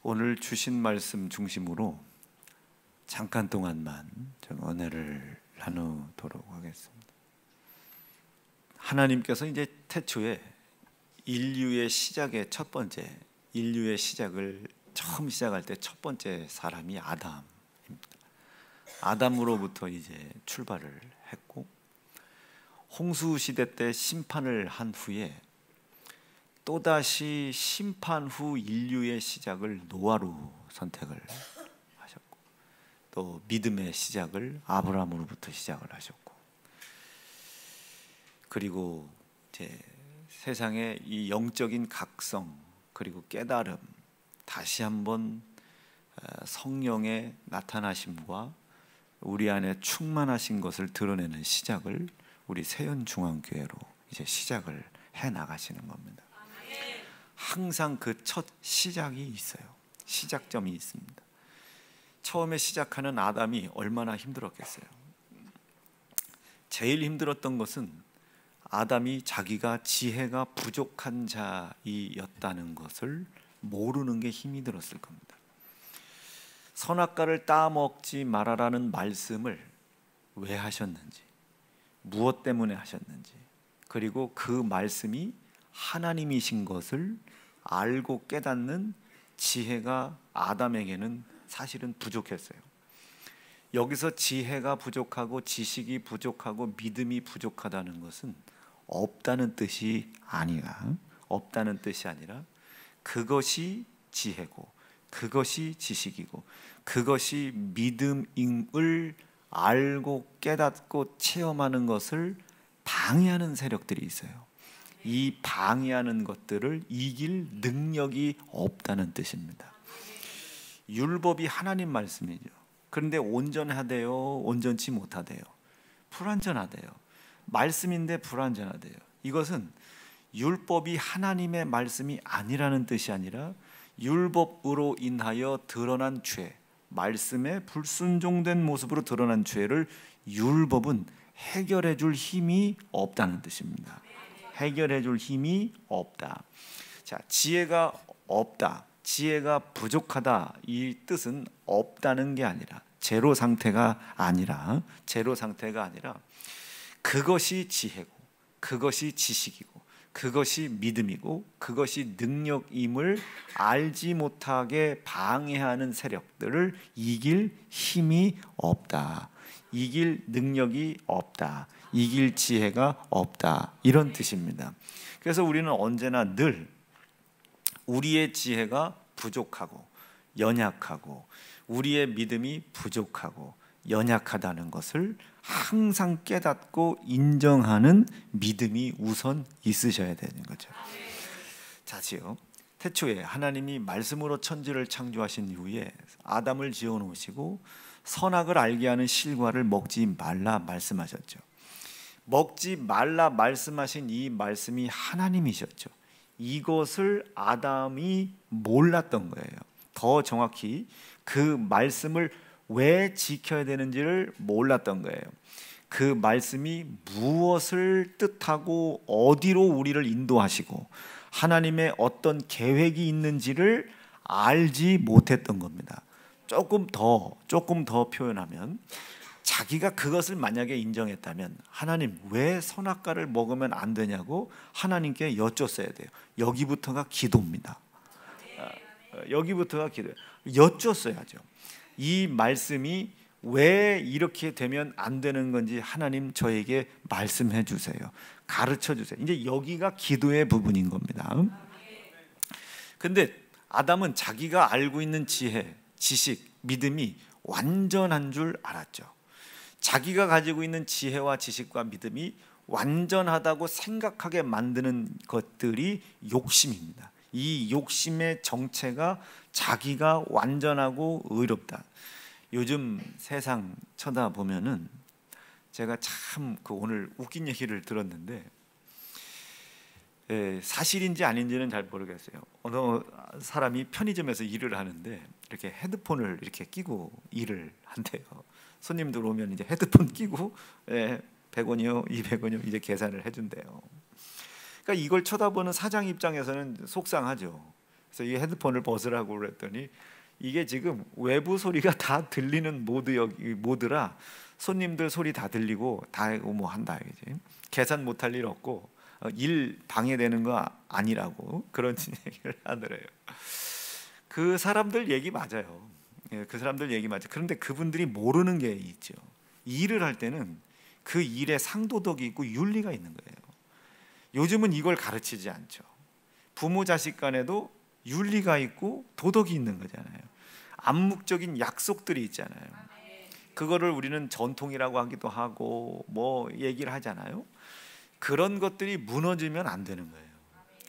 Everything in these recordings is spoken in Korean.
오늘 주신 말씀 중심으로 잠깐 동안만 좀 은혜를 나누도록 하겠습니다. 하나님께서 이제 태초에 인류의 시작의 첫 번째, 인류의 시작을 처음 시작할 때 첫 번째 사람이 아담입니다. 아담으로부터 이제 출발을 했고, 홍수 시대 때 심판을 한 후에 또다시 심판 후 인류의 시작을 노아로 선택을 하셨고, 또 믿음의 시작을 아브라함으로부터 시작을 하셨고, 그리고 이제 세상의 이 영적인 각성 그리고 깨달음, 다시 한번 성령의 나타나심과 우리 안에 충만하신 것을 드러내는 시작을 우리 세연중앙교회로 이제 시작을 해 나가시는 겁니다. 항상 그 첫 시작이 있어요. 시작점이 있습니다. 처음에 시작하는 아담이 얼마나 힘들었겠어요. 제일 힘들었던 것은 아담이 자기가 지혜가 부족한 자이었다는 것을 모르는 게 힘이 들었을 겁니다. 선악과를 따먹지 말아라는 말씀을 왜 하셨는지, 무엇 때문에 하셨는지, 그리고 그 말씀이 하나님이신 것을 알고 깨닫는 지혜가 아담에게는 사실은 부족했어요. 여기서 지혜가 부족하고 지식이 부족하고 믿음이 부족하다는 것은 없다는 뜻이 아니라, 그것이 지혜고 그것이 지식이고 그것이 믿음을 알고 깨닫고 체험하는 것을 방해하는 세력들이 있어요. 이 방해하는 것들을 이길 능력이 없다는 뜻입니다. 율법이 하나님 말씀이죠. 그런데 온전하대요, 온전치 못하대요, 불완전하대요. 말씀인데 불완전하대요. 이것은 율법이 하나님의 말씀이 아니라는 뜻이 아니라 율법으로 인하여 드러난 죄, 말씀에 불순종된 모습으로 드러난 죄를 율법은 해결해 줄 힘이 없다는 뜻입니다. 해결해 줄 힘이 없다. 자, 지혜가 없다, 지혜가 부족하다, 이 뜻은 없다는 게 아니라, 제로 상태가 아니라 그것이 지혜고 그것이 지식이고 그것이 믿음이고 그것이 능력임을 알지 못하게 방해하는 세력들을 이길 힘이 없다, 이길 능력이 없다, 이길 지혜가 없다, 이런 뜻입니다. 그래서 우리는 언제나 늘 우리의 지혜가 부족하고 연약하고 우리의 믿음이 부족하고 연약하다는 것을 항상 깨닫고 인정하는 믿음이 우선 있으셔야 되는 거죠. 자지요, 태초에 하나님이 말씀으로 천지를 창조하신 이후에 아담을 지어 놓으시고 선악을 알게 하는 실과를 먹지 말라 말씀하셨죠. 먹지 말라 말씀하신 이 말씀이 하나님이셨죠. 이것을 아담이 몰랐던 거예요. 더 정확히 그 말씀을 왜 지켜야 되는지를 몰랐던 거예요. 그 말씀이 무엇을 뜻하고 어디로 우리를 인도하시고 하나님의 어떤 계획이 있는지를 알지 못했던 겁니다. 조금 더 표현하면, 자기가 그것을 만약에 인정했다면 하나님 왜 선악과를 먹으면 안 되냐고 하나님께 여쭙어야 돼요. 여기부터가 기도입니다. 여기부터가 기도예요. 여쭙어야죠. 이 말씀이 왜 이렇게 되면 안 되는 건지 하나님 저에게 말씀해 주세요, 가르쳐 주세요. 이제 여기가 기도의 부분인 겁니다. 근데 아담은 자기가 알고 있는 지혜, 지식, 믿음이 완전한 줄 알았죠. 자기가 가지고 있는 지혜와 지식과 믿음이 완전하다고 생각하게 만드는 것들이 욕심입니다. 이 욕심의 정체가 자기가 완전하고 의롭다. 요즘 세상 쳐다보면은 제가 참 오늘 웃긴 얘기를 들었는데, 사실인지 아닌지는 잘 모르겠어요. 어느 사람이 편의점에서 일을 하는데 이렇게 헤드폰을 이렇게 끼고 일을 한대요. 손님들 오면 이제 헤드폰 끼고 100원이요, 200원이요 이제 계산을 해준대요. 그러니까 이걸 쳐다보는 사장 입장에서는 속상하죠. 그래서 이 헤드폰을 벗으라고 그랬더니 이게 지금 외부 소리가 다 들리는 모드라 손님들 소리 다 들리고 다 뭐 한다 이게 계산 못할 일 없고 일 방해되는 거 아니라고 그런 얘기를 하더래요. 그 사람들 얘기 맞아요. 그 사람들 얘기 맞아요. 그런데 그분들이 모르는 게 있죠. 일을 할 때는 그 일에 상도덕이 있고 윤리가 있는 거예요. 요즘은 이걸 가르치지 않죠. 부모 자식 간에도 윤리가 있고 도덕이 있는 거잖아요. 암묵적인 약속들이 있잖아요. 그거를 우리는 전통이라고 하기도 하고 뭐 얘기를 하잖아요. 그런 것들이 무너지면 안 되는 거예요.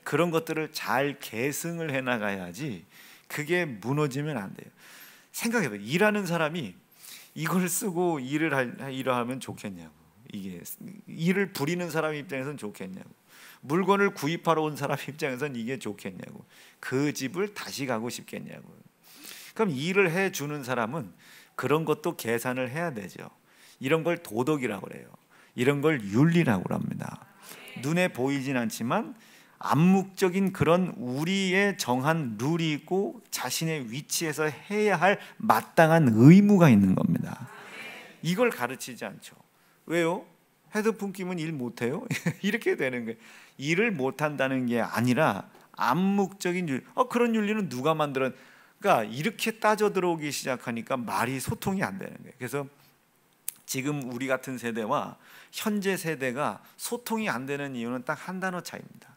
그런 것들을 잘 계승을 해 나가야지 그게 무너지면 안 돼요. 생각해봐요. 일하는 사람이 이걸 쓰고 일을 하면 좋겠냐고. 이게 일을 부리는 사람 입장에서는 좋겠냐고. 물건을 구입하러 온 사람 입장에서는 이게 좋겠냐고. 그 집을 다시 가고 싶겠냐고. 그럼 일을 해주는 사람은 그런 것도 계산을 해야 되죠. 이런 걸 도덕이라고 그래요. 이런 걸 윤리라고 합니다. 눈에 보이진 않지만 암묵적인 그런 우리의 정한 룰이 있고 자신의 위치에서 해야 할 마땅한 의무가 있는 겁니다. 이걸 가르치지 않죠. 왜요? 헤드폰 끼면 일 못해요? 이렇게 되는 거예요. 일을 못한다는 게 아니라 암묵적인 윤리. 그런 윤리는 누가 만들었? 그러니까 이렇게 따져 들어오기 시작하니까 말이 소통이 안 되는 거예요. 그래서 지금 우리 같은 세대와 현재 세대가 소통이 안 되는 이유는 딱 한 단어 차이입니다.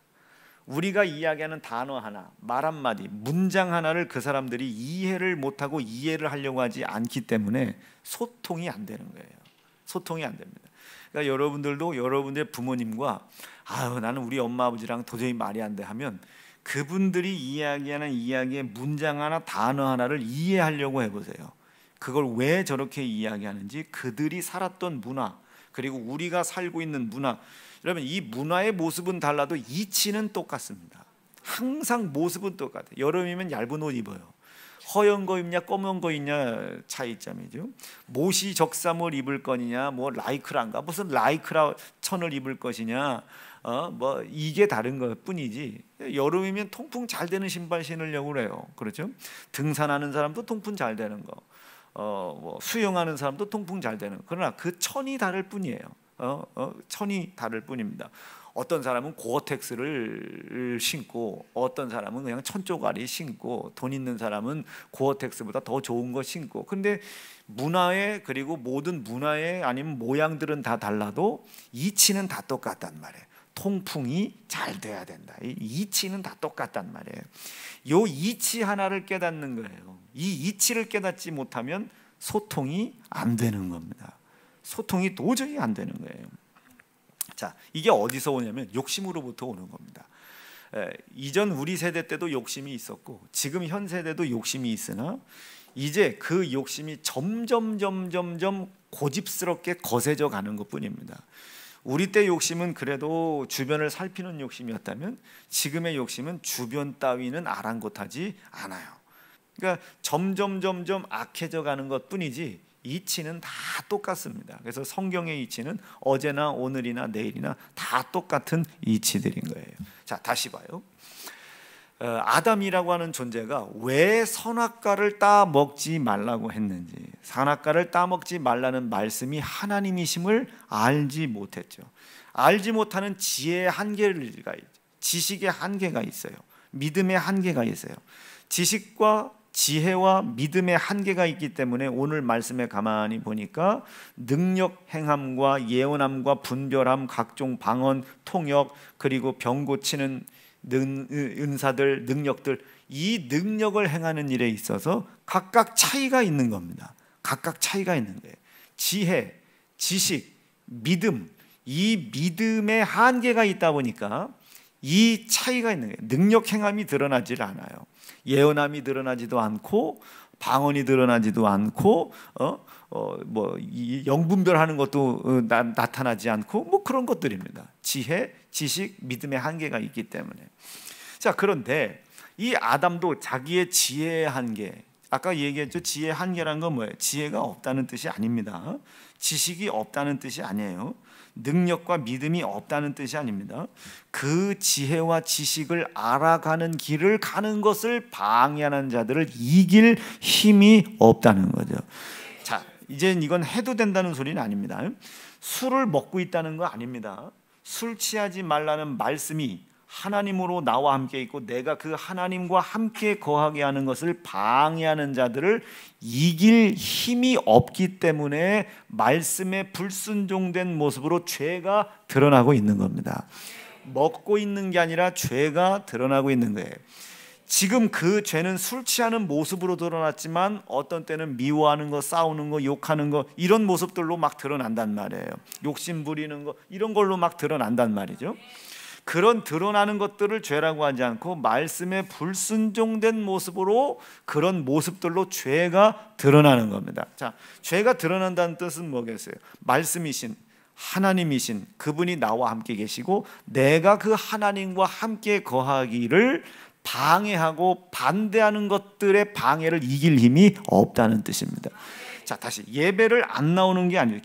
우리가 이야기하는 단어 하나, 말 한마디, 문장 하나를 그 사람들이 이해를 못하고 이해를 하려고 하지 않기 때문에 소통이 안 되는 거예요. 소통이 안 됩니다. 그러니까 여러분들도 여러분들의 부모님과 나는 우리 엄마 아버지랑 도저히 말이 안 돼 하면 그분들이 이야기하는 이야기의 문장 하나, 단어 하나를 이해하려고 해보세요. 그걸 왜 저렇게 이야기하는지, 그들이 살았던 문화, 그리고 우리가 살고 있는 문화, 여러분 이 문화의 모습은 달라도 이치는 똑같습니다. 항상 모습은 똑같아요. 여름이면 얇은 옷 입어요. 허연 거 입냐 검은 거 입냐 차이점이죠. 모시 적삼을 입을 거냐 뭐 라이크란가 무슨 라이크라 천을 입을 것이냐 뭐 이게 다른 것 뿐이지. 여름이면 통풍 잘 되는 신발 신으려고 그래요. 그렇죠? 등산하는 사람도 통풍 잘 되는 거, 뭐 수영하는 사람도 통풍 잘 되는 거. 그러나 그 천이 다를 뿐이에요. 천이 다를 뿐입니다. 어떤 사람은 고어텍스를 신고 어떤 사람은 그냥 천조가리 신고 돈 있는 사람은 고어텍스보다 더 좋은 거 신고. 근데 문화에 그리고 모든 문화의 아니면 모양들은 다 달라도 이치는 다 똑같단 말이에요. 통풍이 잘 돼야 된다. 이치는 다 똑같단 말이에요. 요 이치 하나를 깨닫는 거예요. 이 이치를 깨닫지 못하면 소통이 안 되는 겁니다. 소통이 도저히 안 되는 거예요. 자, 이게 어디서 오냐면 욕심으로부터 오는 겁니다. 이전 우리 세대 때도 욕심이 있었고 지금 현 세대도 욕심이 있으나 이제 그 욕심이 점점 고집스럽게 거세져 가는 것뿐입니다. 우리 때 욕심은 그래도 주변을 살피는 욕심이었다면 지금의 욕심은 주변 따위는 아랑곳하지 않아요. 그러니까 점점 악해져 가는 것뿐이지 이치는 다 똑같습니다. 그래서 성경의 이치는 어제나 오늘이나 내일이나 다 똑같은 이치들인 거예요. 자, 다시 봐요. 아담이라고 하는 존재가 왜 선악과를 따먹지 말라고 했는지, 선악과를 따먹지 말라는 말씀이 하나님이심을 알지 못했죠. 알지 못하는 지혜의 한계가 있죠. 지식의 한계가 있어요. 믿음의 한계가 있어요. 지식과 지혜와 믿음의 한계가 있기 때문에 오늘 말씀에 가만히 보니까 능력 행함과 예언함과 분별함, 각종 방언, 통역, 그리고 병 고치는 은사들, 능력들, 이 능력을 행하는 일에 있어서 각각 차이가 있는 겁니다. 각각 차이가 있는 거예요. 지혜, 지식, 믿음, 이 믿음의 한계가 있다 보니까 이 차이가 있는 거예요. 능력 행함이 드러나질 않아요. 예언함이 드러나지도 않고 방언이 드러나지도 않고 영분별하는 것도 나타나지 않고 뭐 그런 것들입니다. 지혜, 지식, 믿음의 한계가 있기 때문에. 자, 그런데 이 아담도 자기의 지혜의 한계, 아까 얘기했죠. 지혜의 한계란 건 뭐예요? 지혜가 없다는 뜻이 아닙니다. 지식이 없다는 뜻이 아니에요. 능력과 믿음이 없다는 뜻이 아닙니다. 그 지혜와 지식을 알아가는 길을 가는 것을 방해하는 자들을 이길 힘이 없다는 거죠. 자, 이제 이건 해도 된다는 소리는 아닙니다. 술을 먹고 있다는 거 아닙니다. 술 취하지 말라는 말씀이 하나님으로 나와 함께 있고 내가 그 하나님과 함께 거하게 하는 것을 방해하는 자들을 이길 힘이 없기 때문에 말씀에 불순종된 모습으로 죄가 드러나고 있는 겁니다. 먹고 있는 게 아니라 죄가 드러나고 있는 거예요. 지금 그 죄는 술 취하는 모습으로 드러났지만 어떤 때는 미워하는 거, 싸우는 거, 욕하는 거 이런 모습들로 막 드러난단 말이에요. 욕심 부리는 거 이런 걸로 막 드러난단 말이죠. 그런 드러나는 것들을 죄라고 하지 않고 말씀에 불순종된 모습으로 그런 모습들로 죄가 드러나는 겁니다. 자, 죄가 드러난다는 뜻은 뭐겠어요? 말씀이신 하나님이신 그분이 나와 함께 계시고 내가 그 하나님과 함께 거하기를 방해하고 반대하는 것들의 방해를 이길 힘이 없다는 뜻입니다. 자, 다시 예배를 안 나오는 게 아니죠.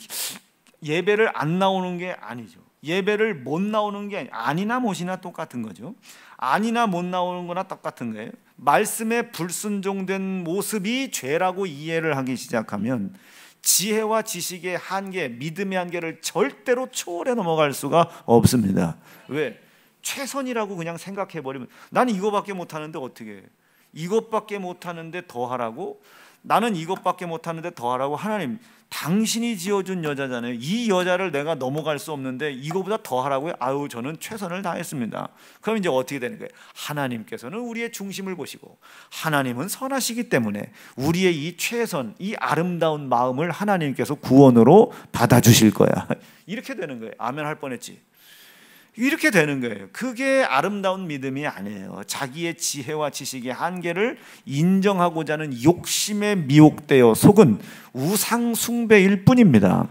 예배를 안 나오는 게 아니죠. 예배를 못 나오는 게 아니나 못이나 똑같은 거죠. 아니나 못 나오는 거나 똑같은 거예요. 말씀에 불순종된 모습이 죄라고 이해를 하기 시작하면 지혜와 지식의 한계, 믿음의 한계를 절대로 초월해 넘어갈 수가 없습니다. 왜? 최선이라고 그냥 생각해버리면 나는 이거밖에 못하는데 어떻게 해? 이것밖에 못하는데 더 하라고? 나는 이것밖에 못하는데 더 하라고? 하나님 당신이 지어준 여자잖아요. 이 여자를 내가 넘어갈 수 없는데 이거보다 더 하라고요? 아유 저는 최선을 다했습니다. 그럼 이제 어떻게 되는 거예요? 하나님께서는 우리의 중심을 보시고 하나님은 선하시기 때문에 우리의 이 최선, 이 아름다운 마음을 하나님께서 구원으로 받아주실 거야. 이렇게 되는 거예요. 아멘 할 뻔했지. 이렇게 되는 거예요. 그게 아름다운 믿음이 아니에요. 자기의 지혜와 지식의 한계를 인정하고자 하는 욕심에 미혹되어 속은 우상 숭배일 뿐입니다.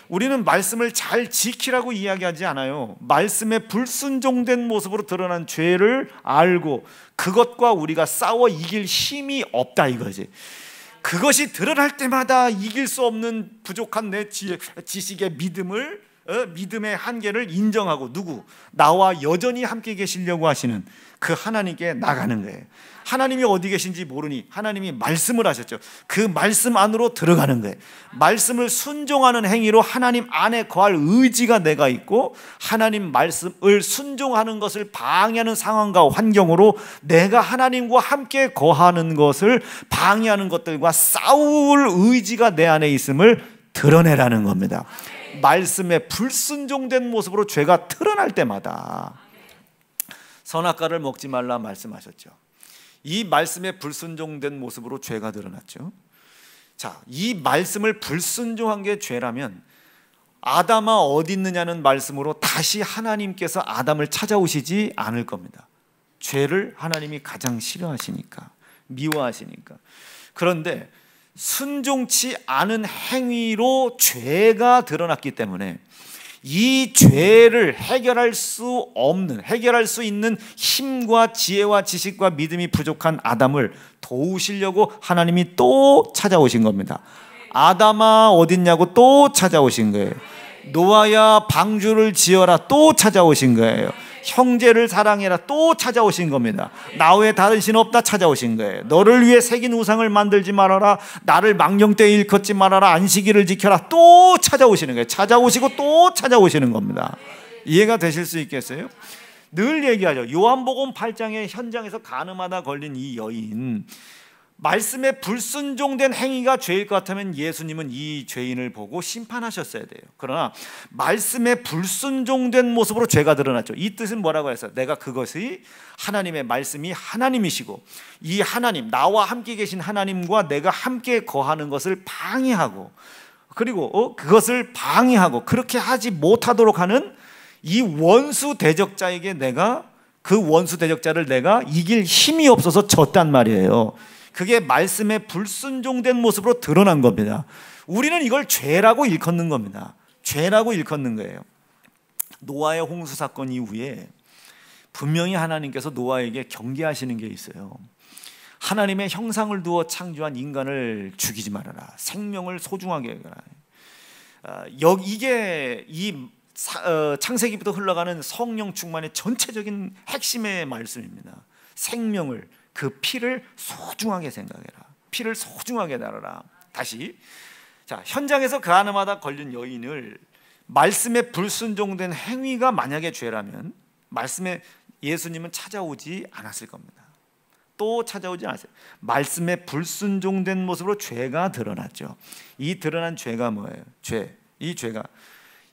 우리는 말씀을 잘 지키라고 이야기하지 않아요. 말씀에 불순종된 모습으로 드러난 죄를 알고 그것과 우리가 싸워 이길 힘이 없다 이거지. 그것이 드러날 때마다 이길 수 없는 부족한 내 지식의 믿음의 한계를 인정하고 나와 여전히 함께 계시려고 하시는 그 하나님께 나가는 거예요. 하나님이 어디 계신지 모르니 하나님이 말씀을 하셨죠. 그 말씀 안으로 들어가는 거예요. 말씀을 순종하는 행위로 하나님 안에 거할 의지가 내가 있고 하나님 말씀을 순종하는 것을 방해하는 상황과 환경으로 내가 하나님과 함께 거하는 것을 방해하는 것들과 싸울 의지가 내 안에 있음을 드러내라는 겁니다. 말씀에 불순종된 모습으로 죄가 드러날 때마다 선악과를 먹지 말라 말씀하셨죠. 이 말씀에 불순종된 모습으로 죄가 드러났죠. 자, 이 말씀을 불순종한 게 죄라면 아담아 어디 있느냐는 말씀으로 다시 하나님께서 아담을 찾아오시지 않을 겁니다. 죄를 하나님이 가장 싫어하시니까, 미워하시니까. 그런데 순종치 않은 행위로 죄가 드러났기 때문에 이 죄를 해결할 수 있는 힘과 지혜와 지식과 믿음이 부족한 아담을 도우시려고 하나님이 또 찾아오신 겁니다. 아담아 어딨냐고 또 찾아오신 거예요. 노아야 방주를 지어라 또 찾아오신 거예요. 형제를 사랑해라 또 찾아오신 겁니다. 나 외에 다른 신 없다 찾아오신 거예요. 너를 위해 새긴 우상을 만들지 말아라. 나를 망령되이 일컫지 말아라. 안식일을 지켜라 또 찾아오시는 거예요. 찾아오시고 또 찾아오시는 겁니다. 이해가 되실 수 있겠어요? 늘 얘기하죠. 요한복음 8장의 현장에서 간음하다 걸린 이 여인, 말씀에 불순종된 행위가 죄일 것 같으면 예수님은 이 죄인을 보고 심판하셨어야 돼요. 그러나 말씀에 불순종된 모습으로 죄가 드러났죠. 이 뜻은 뭐라고 했어요? 내가 그것이 하나님의 말씀이 하나님이시고 이 하나님, 나와 함께 계신 하나님과 내가 함께 거하는 것을 방해하고 그리고 그것을 방해하고 그렇게 하지 못하도록 하는 이 원수 대적자에게 그 원수 대적자를 내가 이길 힘이 없어서 졌단 말이에요. 그게 말씀에 불순종된 모습으로 드러난 겁니다. 우리는 이걸 죄라고 일컫는 겁니다. 죄라고 일컫는 거예요. 노아의 홍수 사건 이후에 분명히 하나님께서 노아에게 경계하시는 게 있어요. 하나님의 형상을 두어 창조한 인간을 죽이지 말아라. 생명을 소중하게 해라. 이게 창세기부터 흘러가는 성령 충만의 전체적인 핵심의 말씀입니다. 생명을, 그 피를 소중하게 생각해라. 피를 소중하게 다뤄라. 다시, 자, 현장에서 그 하나마다 걸린 여인을 말씀에 불순종된 행위가 만약에 죄라면 말씀에 예수님은 찾아오지 않았을 겁니다. 또 찾아오지 않았어요. 말씀에 불순종된 모습으로 죄가 드러났죠. 이 드러난 죄가 뭐예요? 이 죄가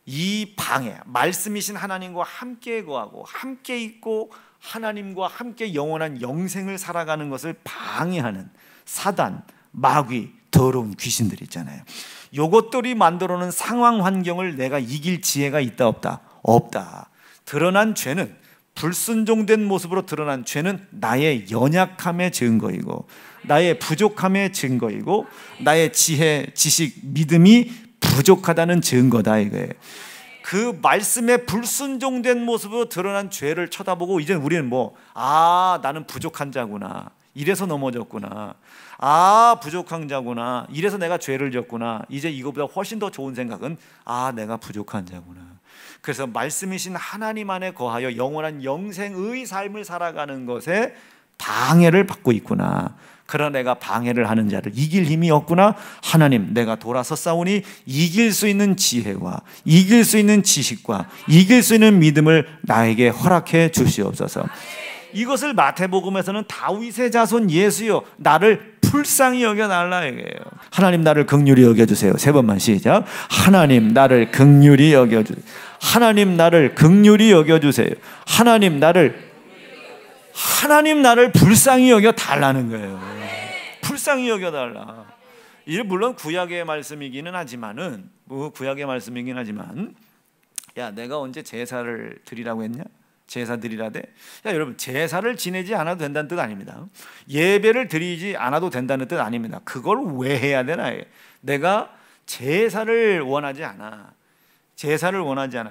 이 방해, 말씀이신 하나님과 함께 거하고 함께 있고 하나님과 함께 영원한 영생을 살아가는 것을 방해하는 사단, 마귀, 더러운 귀신들 있잖아요. 요것들이 만들어놓은 상황 환경을 내가 이길 지혜가 있다 없다? 없다. 드러난 죄는, 불순종된 모습으로 드러난 죄는 나의 연약함의 증거이고 나의 부족함의 증거이고 나의 지혜, 지식, 믿음이 부족하다는 증거다 이거예요. 그 말씀에 불순종된 모습으로 드러난 죄를 쳐다보고 이제 우리는 나는 부족한 자구나, 이래서 넘어졌구나, 부족한 자구나, 이래서 내가 죄를 졌구나. 이제 이거보다 훨씬 더 좋은 생각은 내가 부족한 자구나. 그래서 말씀이신 하나님 안에 거하여 영원한 영생의 삶을 살아가는 것에 방해를 받고 있구나. 그러나 내가 방해를 하는 자를 이길 힘이 없구나. 하나님, 내가 돌아섰사오니 이길 수 있는 지혜와 이길 수 있는 지식과 이길 수 있는 믿음을 나에게 허락해 주시옵소서. 이것을 마태복음에서는 다윗의 자손 예수여 나를 불쌍히 여겨달라 얘기해요. 하나님 나를 긍휼히 여겨주세요. 세 번만 시작. 하나님 나를 긍휼히 여겨주세요. 하나님 나를 긍휼히 여겨주세요. 하나님 나를 불쌍히 여겨달라는 거예요. 불쌍히 여겨달라. 이게 물론 구약의 말씀이기는 하지만 야, 내가 언제 제사를 드리라고 했냐? 제사 드리라 돼? 야, 여러분, 제사를 지내지 않아도 된다는 뜻 아닙니다. 예배를 드리지 않아도 된다는 뜻 아닙니다. 그걸 왜 해야 되나? 내가 제사를 원하지 않아.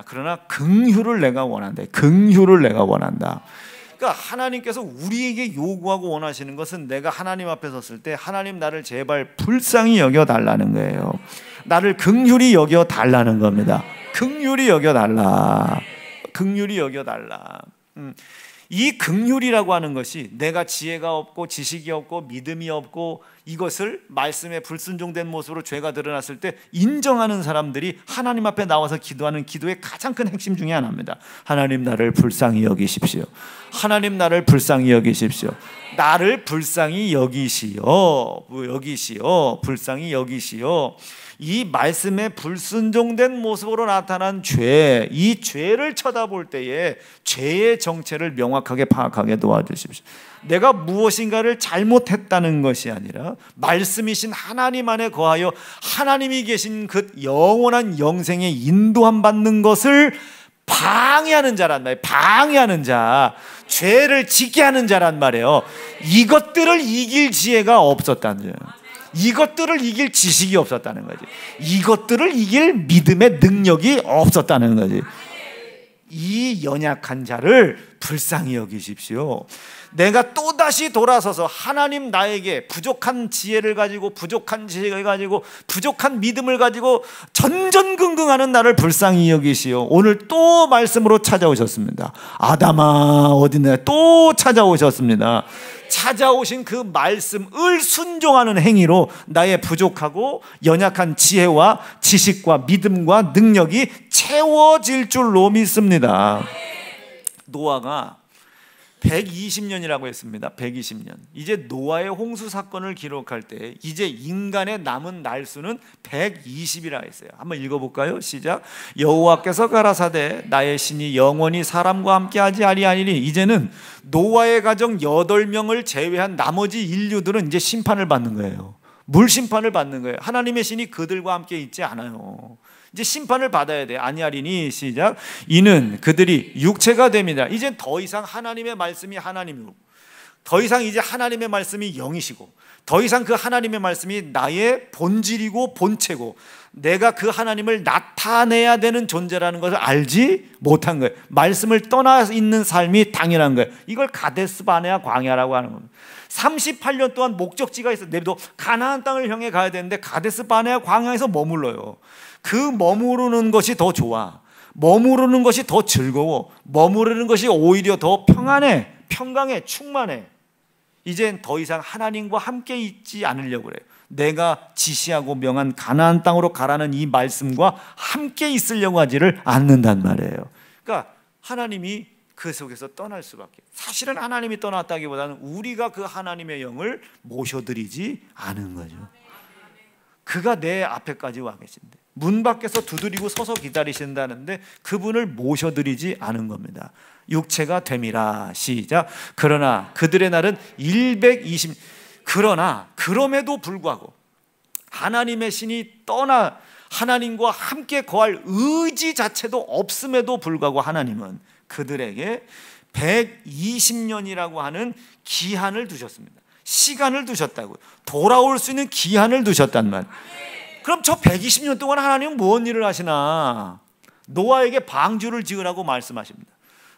그러나 긍휼을 내가 원한다. 긍휼을 내가 원한다. 그러니까 하나님께서 우리에게 요구하고 원하시는 것은 내가 하나님 앞에 섰을 때 하나님 나를 제발 불쌍히 여겨달라는 거예요. 나를 긍휼히 여겨달라는 겁니다. 긍휼히 여겨달라. 이 긍휼이라고 하는 것이 내가 지혜가 없고 지식이 없고 믿음이 없고 이것을 말씀에 불순종된 모습으로 죄가 드러났을 때 인정하는 사람들이 하나님 앞에 나와서 기도하는 기도의 가장 큰 핵심 중에 하나입니다. 하나님 나를 불쌍히 여기십시오. 하나님 나를 불쌍히 여기십시오. 나를 불쌍히 여기시오. 불쌍히 여기시오. 이 말씀에 불순종된 모습으로 나타난 죄, 이 죄를 쳐다볼 때에 죄의 정체를 명확하게 파악하게 도와주십시오. 내가 무엇인가를 잘못했다는 것이 아니라 말씀이신 하나님 안에 거하여 하나님이 계신 그 영원한 영생에 인도함 받는 것을 방해하는 자란 말이에요. 방해하는 자, 죄를 짓게 하는 자란 말이에요. 이것들을 이길 지혜가 없었다는 거예요. 이것들을 이길 지식이 없었다는 거지. 이것들을 이길 믿음의 능력이 없었다는 거지. 이 연약한 자를 불쌍히 여기십시오. 내가 또다시 돌아서서 하나님 나에게 부족한 지혜를 가지고 부족한 지식을 가지고 부족한 믿음을 가지고 전전긍긍하는 나를 불쌍히 여기시오. 오늘 또 말씀으로 찾아오셨습니다. 아담아 어디냐, 또 찾아오셨습니다. 찾아오신 그 말씀을 순종하는 행위로 나의 부족하고 연약한 지혜와 지식과 믿음과 능력이 채워질 줄로 믿습니다. 노아가 120년이라고 했습니다. 120년. 이제 노아의 홍수 사건을 기록할 때 이제 인간의 남은 날수는 120이라 했어요. 한번 읽어볼까요? 시작. 여호와께서 가라사대 나의 신이 영원히 사람과 함께하지 아니하리니. 이제는 노아의 가정 8명을 제외한 나머지 인류들은 이제 심판을 받는 거예요. 물 심판을 받는 거예요. 하나님의 신이 그들과 함께 있지 않아요. 이제 심판을 받아야 돼. 아니하리니. 시작. 이는 그들이 육체가 됩니다. 이제 더 이상 하나님의 말씀이 하나님이고, 더 이상 이제 하나님의 말씀이 영이시고, 더 이상 그 하나님의 말씀이 나의 본질이고 본체고 내가 그 하나님을 나타내야 되는 존재라는 것을 알지 못한 거예요. 말씀을 떠나 있는 삶이 당연한 거예요. 이걸 가데스 바네아 광야라고 하는 겁니다. 38년 동안 목적지가 있어. 내도 가나안 땅을 향해 가야 되는데 가데스 바네아 광야에서 머물러요. 그 머무르는 것이 더 좋아. 머무르는 것이 더 즐거워. 머무르는 것이 오히려 더 평안해, 평강해, 충만해. 이젠 더 이상 하나님과 함께 있지 않으려고 그래요. 내가 지시하고 명한 가나안 땅으로 가라는 이 말씀과 함께 있으려고 하지를 않는단 말이에요. 그러니까 하나님이 그 속에서 떠날 수밖에. 사실은 하나님이 떠났다기보다는 우리가 그 하나님의 영을 모셔드리지 않은 거죠. 그가 내 앞에까지 와 계신데, 문 밖에서 두드리고 서서 기다리신다는데 그분을 모셔드리지 않은 겁니다. 육체가 됨이라. 시작. 그러나 그들의 날은 120. 그러나 그럼에도 불구하고 하나님의 신이 떠나 하나님과 함께 거할 의지 자체도 없음에도 불구하고 하나님은 그들에게 120년이라고 하는 기한을 두셨습니다. 시간을 두셨다고요. 돌아올 수 있는 기한을 두셨단 말이에요. 그럼 저 120년 동안 하나님은 무슨 일을 하시나? 노아에게 방주를 지으라고 말씀하십니다.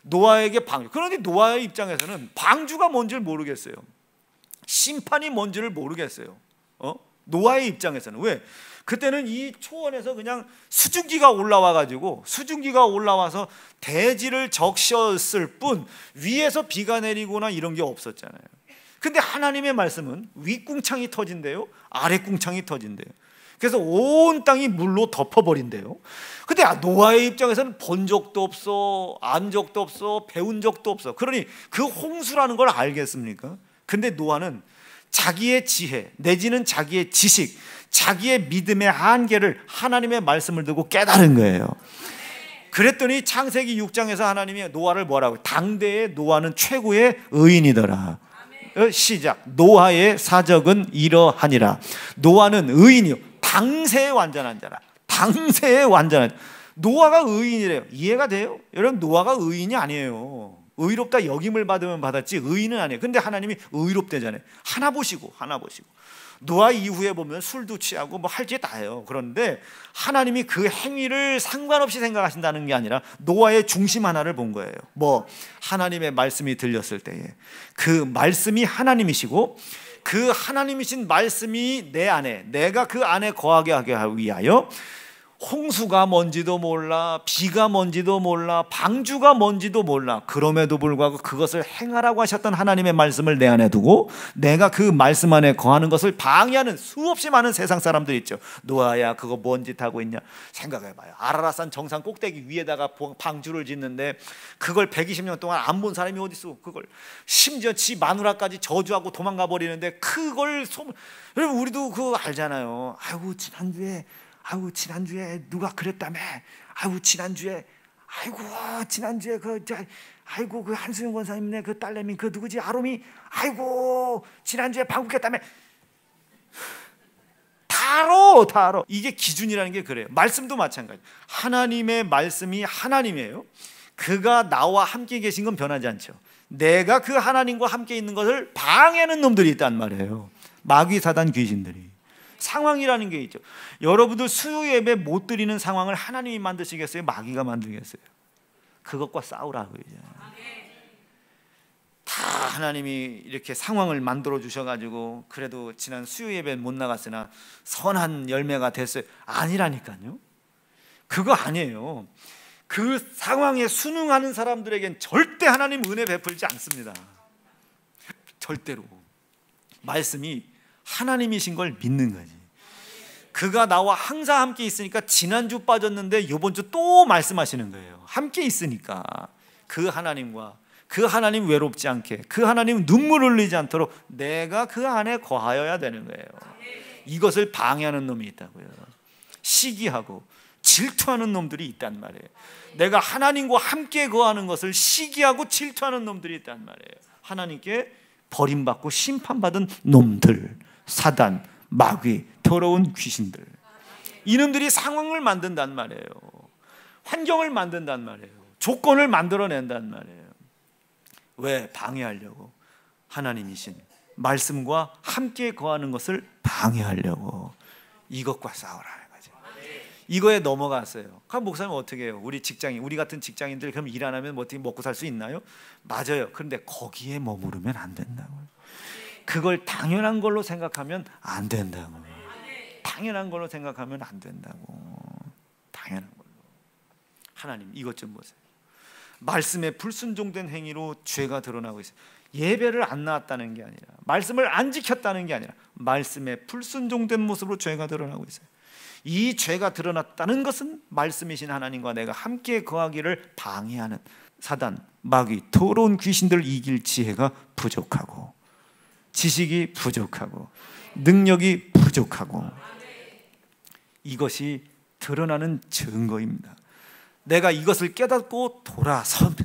노아에게 방주. 그런데 노아의 입장에서는 방주가 뭔지를 모르겠어요. 심판이 뭔지를 모르겠어요. 노아의 입장에서는. 왜? 그때는 이 초원에서 그냥 수증기가 올라와서 대지를 적셨을 뿐 위에서 비가 내리거나 이런 게 없었잖아요. 근데 하나님의 말씀은 윗궁창이 터진대요, 아랫궁창이 터진대요. 그래서 온 땅이 물로 덮어버린대요. 근데 노아의 입장에서는 본 적도 없어, 안 적도 없어, 배운 적도 없어. 그러니 그 홍수라는 걸 알겠습니까? 근데 노아는 자기의 지혜 내지는 자기의 지식, 자기의 믿음의 한계를 하나님의 말씀을 두고 깨달은 거예요. 그랬더니 창세기 6장에서 하나님이 노아를 뭐라고? 당대의 노아는 최고의 의인이더라. 시작. 노아의 사적은 이러하니라. 노아는 의인이요, 당세의 완전한 자라. 당세의 완전한. 노아가 의인이래요. 이해가 돼요? 여러분, 노아가 의인이 아니에요. 의롭다 여김을 받으면 받았지 의인은 아니에요. 근데 하나님이 의롭대잖아요. 하나 보시고. 노아 이후에 보면 술도 취하고 뭐 할 게 다 해요. 그런데 하나님이 그 행위를 상관없이 생각하신다는 게 아니라 노아의 중심 하나를 본 거예요. 뭐 하나님의 말씀이 들렸을 때에 그 말씀이 하나님이시고 그 하나님이신 말씀이 내 안에, 내가 그 안에 거하게 하기 위하여 홍수가 뭔지도 몰라, 비가 뭔지도 몰라, 방주가 뭔지도 몰라. 그럼에도 불구하고 그것을 행하라고 하셨던 하나님의 말씀을 내 안에 두고 내가 그 말씀 안에 거하는 것을 방해하는 수없이 많은 세상 사람들이 있죠. 노아야, 그거 뭔 짓 하고 있냐? 생각해봐요. 아라라산 정상 꼭대기 위에다가 방주를 짓는데 그걸 120년 동안 안 본 사람이 어디 있어? 그걸 심지어 지 마누라까지 저주하고 도망가 버리는데 그걸 여러분, 우리도 그거 알잖아요. 지난주에 누가 그랬다며. 지난주에 그 한수영 권사님네 그 딸내미 그 누구지? 아롬이 지난주에 방북했다며. 다 알아. 이게 기준이라는 게 그래요. 말씀도 마찬가지. 하나님의 말씀이 하나님이에요. 그가 나와 함께 계신 건 변하지 않죠. 내가 그 하나님과 함께 있는 것을 방해하는 놈들이 있단 말이에요. 마귀, 사단, 귀신들이. 상황이라는 게 있죠. 여러분들 수요 예배 못 드리는 상황을 하나님이 만드시겠어요? 마귀가 만들겠어요? 그것과 싸우라고 이제. 다 하나님이 이렇게 상황을 만들어 주셔가지고 그래도 지난 수요 예배 못 나갔으나 선한 열매가 됐어요. 아니라니까요. 그거 아니에요. 그 상황에 순응하는 사람들에겐 절대 하나님 은혜 베풀지 않습니다. 절대로. 말씀이 하나님이신 걸 믿는 거지. 그가 나와 항상 함께 있으니까 지난주 빠졌는데 이번 주 또 말씀하시는 거예요. 함께 있으니까 그 하나님과 그 하나님 외롭지 않게, 그 하나님 눈물 흘리지 않도록 내가 그 안에 거하여야 되는 거예요. 이것을 방해하는 놈이 있다고요. 시기하고 질투하는 놈들이 있단 말이에요. 내가 하나님과 함께 거하는 것을 시기하고 질투하는 놈들이 있단 말이에요. 하나님께 버림받고 심판받은 놈들, 사단, 마귀, 더러운 귀신들, 이놈들이 상황을 만든단 말이에요. 환경을 만든단 말이에요. 조건을 만들어낸단 말이에요. 왜? 방해하려고. 하나님이신 말씀과 함께 거하는 것을 방해하려고. 이것과 싸우라는 거죠. 이거에 넘어갔어요. 그럼 목사님 어떻게 해요? 우리 같은 직장인들 그럼 일 안 하면 어떻게 먹고 살 수 있나요? 맞아요. 그런데 거기에 머무르면 안 된다고요. 그걸 당연한 걸로 생각하면 안 된다고. 당연한 걸로 생각하면 안 된다고. 당연한 걸로. 하나님 이것 좀 보세요. 말씀에 불순종된 행위로 죄가 드러나고 있어요. 예배를 안 나왔다는 게 아니라, 말씀을 안 지켰다는 게 아니라, 말씀에 불순종된 모습으로 죄가 드러나고 있어요. 이 죄가 드러났다는 것은 말씀이신 하나님과 내가 함께 거하기를 방해하는 사단, 마귀, 더러운 귀신들을 이길 지혜가 부족하고, 지식이 부족하고, 능력이 부족하고, 이것이 드러나는 증거입니다. 내가 이것을 깨닫고 돌아서면,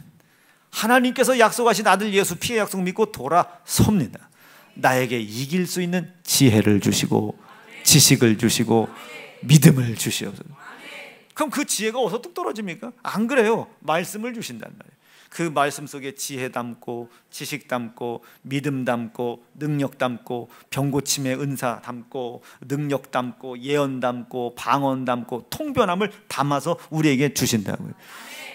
하나님께서 약속하신 아들 예수 피의 약속 믿고 돌아섭니다. 나에게 이길 수 있는 지혜를 주시고, 지식을 주시고, 믿음을 주시옵소서. 그럼 그 지혜가 어디서 뚝 떨어집니까? 안 그래요. 말씀을 주신단 말이에요. 그 말씀 속에 지혜 담고, 지식 담고, 믿음 담고, 능력 담고, 병고침의 은사 담고, 능력 담고, 예언 담고, 방언 담고, 통변함을 담아서 우리에게 주신다고요.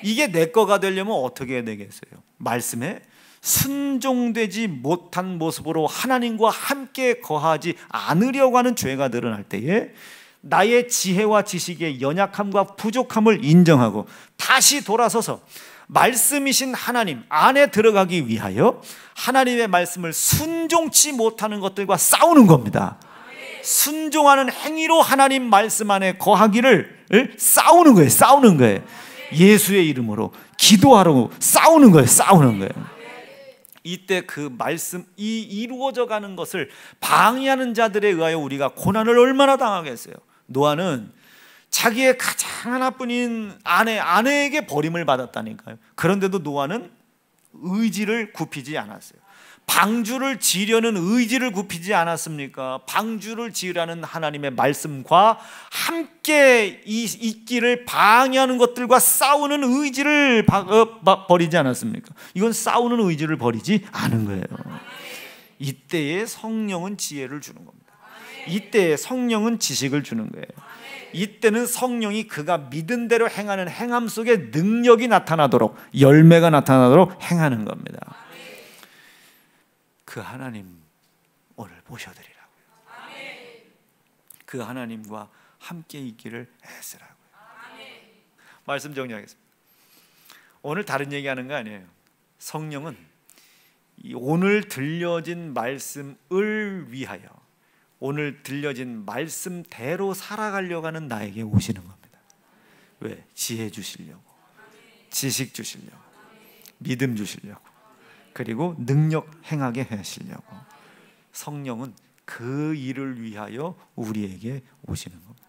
이게 내 거가 되려면 어떻게 되겠어요? 말씀에 순종되지 못한 모습으로 하나님과 함께 거하지 않으려고 하는 죄가 드러날 때에 나의 지혜와 지식의 연약함과 부족함을 인정하고 다시 돌아서서 말씀이신 하나님 안에 들어가기 위하여 하나님의 말씀을 순종치 못하는 것들과 싸우는 겁니다. 순종하는 행위로 하나님 말씀 안에 거하기를 싸우는 거예요. 싸우는 거예요. 예수의 이름으로 기도하라고 싸우는 거예요. 싸우는 거예요. 이때 그 말씀이 이루어져 가는 것을 방해하는 자들에 의하여 우리가 고난을 얼마나 당하겠어요. 노아는 자기의 가장 하나뿐인 아내에게 버림을 받았다니까요. 그런데도 노아는 의지를 굽히지 않았어요. 방주를 지으려는 의지를 굽히지 않았습니까? 방주를 지으라는 하나님의 말씀과 함께 있기를 방해하는 것들과 싸우는 의지를 버리지 않았습니까? 이건 싸우는 의지를 버리지 않은 거예요. 이때에 성령은 지혜를 주는 겁니다. 이때에 성령은 지식을 주는 거예요. 이때는 성령이 그가 믿은 대로 행하는 행함 속에 능력이 나타나도록, 열매가 나타나도록 행하는 겁니다. 그 하나님 오늘 모셔드리라고요. 그 하나님과 함께 있기를 애쓰라고요. 말씀 정리하겠습니다. 오늘 다른 얘기하는 거 아니에요. 성령은 오늘 들려진 말씀을 위하여, 오늘 들려진 말씀대로 살아가려고 하는 나에게 오시는 겁니다. 왜? 지혜 주시려고, 지식 주시려고, 믿음 주시려고, 그리고 능력 행하게 하시려고. 성령은 그 일을 위하여 우리에게 오시는 겁니다.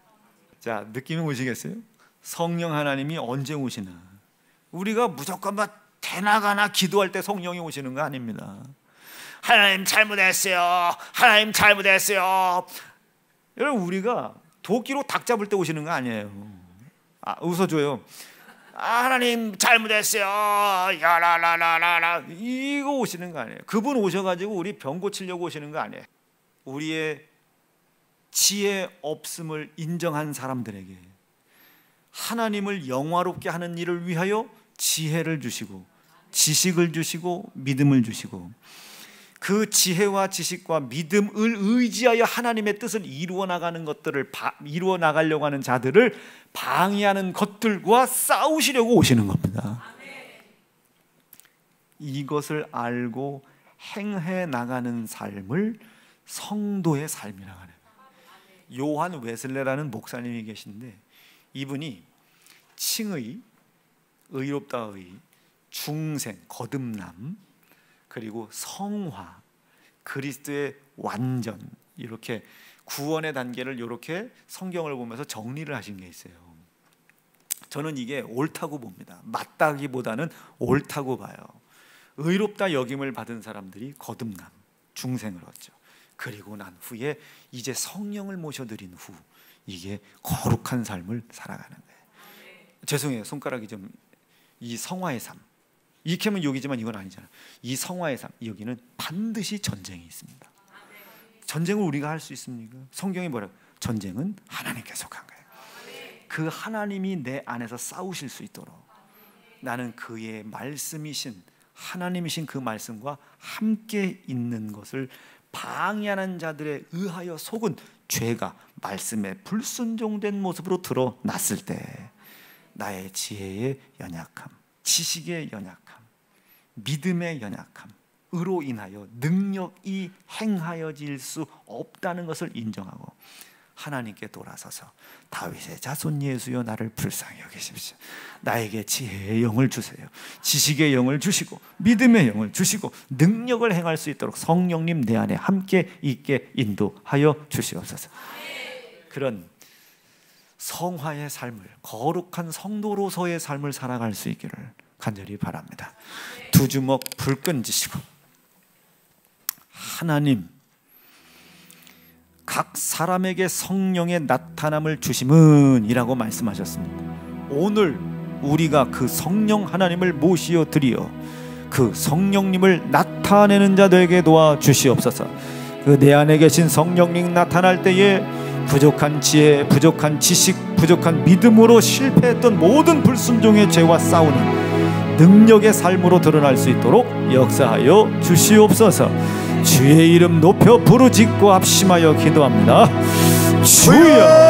자, 느낌이 오시겠어요? 성령 하나님이 언제 오시나? 우리가 무조건 막 대나가나 기도할 때 성령이 오시는 거 아닙니다. 하나님 잘못했어요. 하나님 잘못했어요. 여러분, 우리가 도끼로 닭 잡을 때 오시는 거 아니에요. 웃어줘요. 하나님 잘못했어요. 야라라라라라. 이거 오시는 거 아니에요. 그분 오셔가지고 우리 병 고치려고 오시는 거 아니에요. 우리의 지혜 없음을 인정한 사람들에게 하나님을 영화롭게 하는 일을 위하여 지혜를 주시고, 지식을 주시고, 믿음을 주시고, 그 지혜와 지식과 믿음을 의지하여 하나님의 뜻을 이루어 나가는 것들을 이루어 나가려고 하는 자들을 방해하는 것들과 싸우시려고 오시는 겁니다. 이것을 알고 행해 나가는 삶을 성도의 삶이라고 하는, 요한 웨슬레라는 목사님이 계신데, 이분이 칭의, 의롭다의, 중생, 거듭남, 그리고 성화, 그리스도의 완전, 이렇게 구원의 단계를 이렇게 성경을 보면서 정리를 하신 게 있어요. 저는 이게 옳다고 봅니다. 맞다기보다는 옳다고 봐요. 의롭다 여김을 받은 사람들이 거듭남, 중생을 얻죠. 그리고 난 후에 이제 성령을 모셔드린 후 이게 거룩한 삶을 살아가는 거예요. 죄송해요, 손가락이 좀, 이 성화의 삶, 이렇게 하면 여기지만 이건 아니잖아요. 이 성화의 삶, 여기는 반드시 전쟁이 있습니다. 전쟁을 우리가 할 수 있습니까? 성경이 뭐라고? 전쟁은 하나님께 속한 거예요. 그 하나님이 내 안에서 싸우실 수 있도록 나는 그의 말씀이신, 하나님이신 그 말씀과 함께 있는 것을 방해하는 자들에 의하여 속은 죄가 말씀에 불순종된 모습으로 드러났을 때 나의 지혜의 연약함, 지식의 연약함, 믿음의 연약함으로 인하여 능력이 행하여질 수 없다는 것을 인정하고 하나님께 돌아서서 다윗의 자손 예수여 나를 불쌍히 여기십시오. 나에게 지혜의 영을 주세요. 지식의 영을 주시고 믿음의 영을 주시고 능력을 행할 수 있도록 성령님 내 안에 함께 있게 인도하여 주시옵소서. 그런 성화의 삶을, 거룩한 성도로서의 삶을 살아갈 수 있기를 간절히 바랍니다. 두 주먹 불 끈지시고 하나님 각 사람에게 성령의 나타남을 주심은 이라고 말씀하셨습니다. 오늘 우리가 그 성령 하나님을 모시어 드리어 그 성령님을 나타내는 자들에게 도와 주시옵소서. 그 내 안에 계신 성령님 나타날 때에 부족한 지혜, 부족한 지식, 부족한 믿음으로 실패했던 모든 불순종의 죄와 싸우는 능력의 삶으로 드러날 수 있도록 역사하여 주시옵소서. 주의 이름 높여 부르짖고 합심하여 기도합니다. 주여!